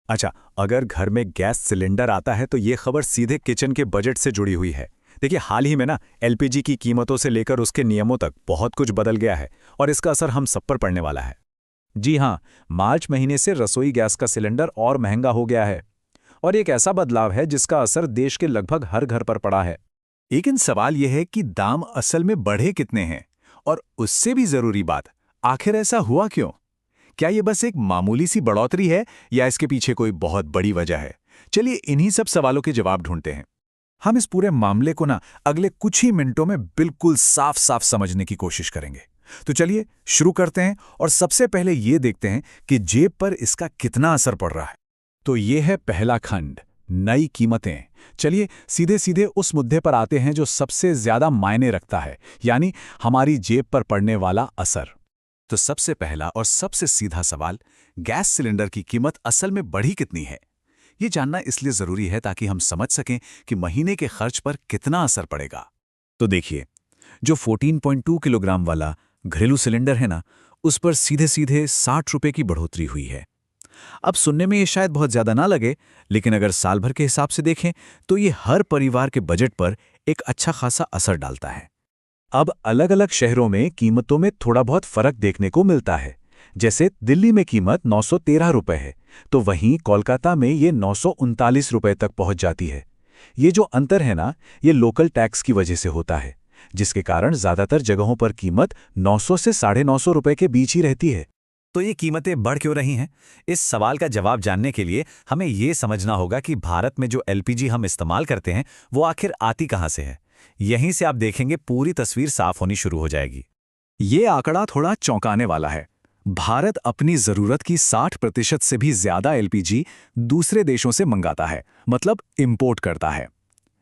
अच्छा, अगर घर में गैस सिलेंडर आता है तो ये खबर सीधे किचन के बजट से जुड़ी हुई है। देखिए, हाल ही में ना एलपीजी की कीमतों से लेकर उसके नियमों तक बहुत कुछ बदल गया है और इसका असर हम सब पर पड़ने वाला है। जी हाँ, मार्च महीने से रसोई गैस का सिलेंडर और महंगा हो गया है और एक ऐसा बदलाव है जिसका असर देश के लगभग हर घर पर पड़ा है। लेकिन सवाल यह है कि दाम असल में बढ़े कितने हैं, और उससे भी जरूरी बात, आखिर ऐसा हुआ क्यों? क्या ये बस एक मामूली सी बढ़ोतरी है या इसके पीछे कोई बहुत बड़ी वजह है? चलिए इन्हीं सब सवालों के जवाब ढूंढते हैं। हम इस पूरे मामले को ना अगले कुछ ही मिनटों में बिल्कुल साफ साफ समझने की कोशिश करेंगे। तो चलिए शुरू करते हैं और सबसे पहले ये देखते हैं कि जेब पर इसका कितना असर पड़ रहा है। तो ये है पहला खंड, नई कीमतें। चलिए सीधे सीधे उस मुद्दे पर आते हैं जो सबसे ज्यादा मायने रखता है, यानी हमारी जेब पर पड़ने वाला असर। तो सबसे पहला और सबसे सीधा सवाल, गैस सिलेंडर की कीमत असल में बढ़ी कितनी है? ये जानना इसलिए जरूरी है ताकि हम समझ सकें कि महीने के खर्च पर कितना असर पड़ेगा। तो देखिए, जो 14.2 किलोग्राम वाला घरेलू सिलेंडर है ना, उस पर सीधे सीधे 60 रुपए की बढ़ोतरी हुई है। अब सुनने में ये शायद बहुत ज्यादा ना लगे, लेकिन अगर साल भर के हिसाब से देखें तो ये हर परिवार के बजट पर एक अच्छा खासा असर डालता है। अब अलग अलग शहरों में कीमतों में थोड़ा बहुत फर्क देखने को मिलता है। जैसे दिल्ली में कीमत 913 रुपए है, तो वहीं कोलकाता में ये 939 रुपए तक पहुंच जाती है। ये जो अंतर है ना, ये लोकल टैक्स की वजह से होता है, जिसके कारण ज्यादातर जगहों पर कीमत 900 से 950 रुपए के बीच ही रहती है। तो ये कीमतें बढ़ क्यों रही हैं? इस सवाल का जवाब जानने के लिए हमें ये समझना होगा कि भारत में जो एलपीजी हम इस्तेमाल करते हैं वो आखिर आती कहाँ से है। यहीं से आप देखेंगे पूरी तस्वीर साफ होनी शुरू हो जाएगी। ये आंकड़ा थोड़ा चौंकाने वाला है। भारत अपनी जरूरत की 60% से भी ज्यादा एलपीजी दूसरे देशों से मंगाता है, मतलब इंपोर्ट करता है।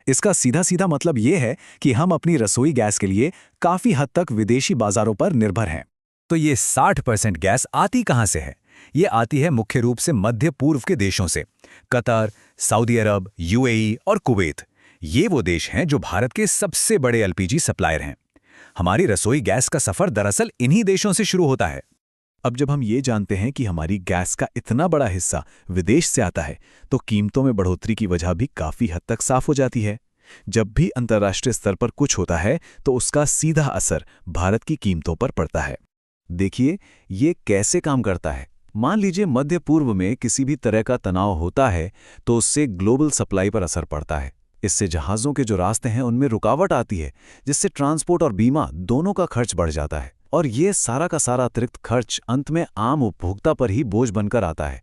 इसका सीधा सीधा मतलब ये है कि हम अपनी रसोई गैस के लिए काफी हद तक विदेशी बाजारों पर निर्भर हैं। तो ये 60% गैस आती कहाँ से है? ये आती है मुख्य रूप से मध्य पूर्व के देशों से। कतर, सऊदी अरब, यूएई और कुवैत, ये वो देश हैं जो भारत के सबसे बड़े एलपीजी सप्लायर हैं। हमारी रसोई गैस का सफर दरअसल इन्हीं देशों से शुरू होता है। अब जब हम ये जानते हैं कि हमारी गैस का इतना बड़ा हिस्सा विदेश से आता है, तो कीमतों में बढ़ोतरी की वजह भी काफी हद तक साफ हो जाती है। जब भी अंतर्राष्ट्रीय स्तर पर कुछ होता है तो उसका सीधा असर भारत की कीमतों पर पड़ता है। देखिए, ये कैसे काम करता है। मान लीजिए मध्य पूर्व में किसी भी तरह का तनाव होता है तो उससे ग्लोबल सप्लाई पर असर पड़ता है। इससे जहाज़ों के जो रास्ते हैं उनमें रुकावट आती है, जिससे ट्रांसपोर्ट और बीमा दोनों का खर्च बढ़ जाता है, और ये सारा का सारा अतिरिक्त खर्च अंत में आम उपभोक्ता पर ही बोझ बनकर आता है।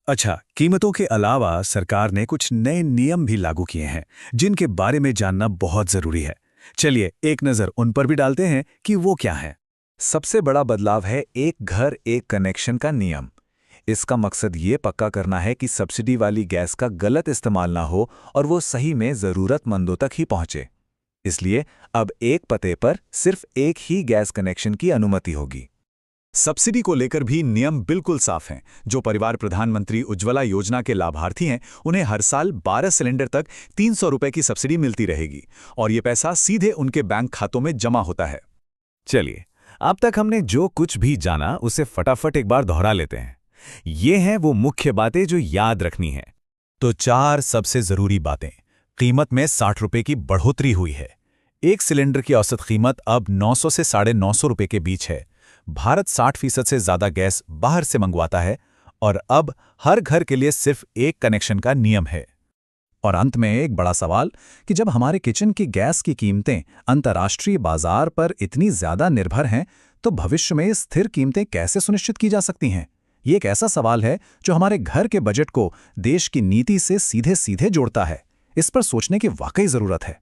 अच्छा, कीमतों के अलावा सरकार ने कुछ नए नियम भी लागू किए हैं जिनके बारे में जानना बहुत जरूरी है। चलिए एक नज़र उन पर भी डालते हैं कि वो क्या है। सबसे बड़ा बदलाव है एक घर एक कनेक्शन का नियम। इसका मकसद ये पक्का करना है कि सब्सिडी वाली गैस का गलत इस्तेमाल ना हो और वो सही में ज़रूरतमंदों तक ही पहुंचे। इसलिए अब एक पते पर सिर्फ एक ही गैस कनेक्शन की अनुमति होगी। सब्सिडी को लेकर भी नियम बिल्कुल साफ हैं। जो परिवार प्रधानमंत्री उज्ज्वला योजना के लाभार्थी हैं, उन्हें हर साल 12 सिलेंडर तक 300 रुपए की सब्सिडी मिलती रहेगी और ये पैसा सीधे उनके बैंक खातों में जमा होता है। चलिए, अब तक हमने जो कुछ भी जाना उसे फटाफट एक बार दोहरा लेते हैं। ये हैं वो मुख्य बातें जो याद रखनी है। तो 4 सबसे जरूरी बातें। कीमत में 60 रुपए की बढ़ोतरी हुई है। एक सिलेंडर की औसत कीमत अब 900 से 950 रुपए के बीच है। भारत 60% से ज्यादा गैस बाहर से मंगवाता है और अब हर घर के लिए सिर्फ एक कनेक्शन का नियम है। और अंत में एक बड़ा सवाल कि जब हमारे किचन की गैस की कीमतें अंतर्राष्ट्रीय बाजार पर इतनी ज्यादा निर्भर हैं, तो भविष्य में स्थिर कीमतें कैसे सुनिश्चित की जा सकती हैं? ये एक ऐसा सवाल है जो हमारे घर के बजट को देश की नीति से सीधे सीधे जोड़ता है। इस पर सोचने की वाकई जरूरत है।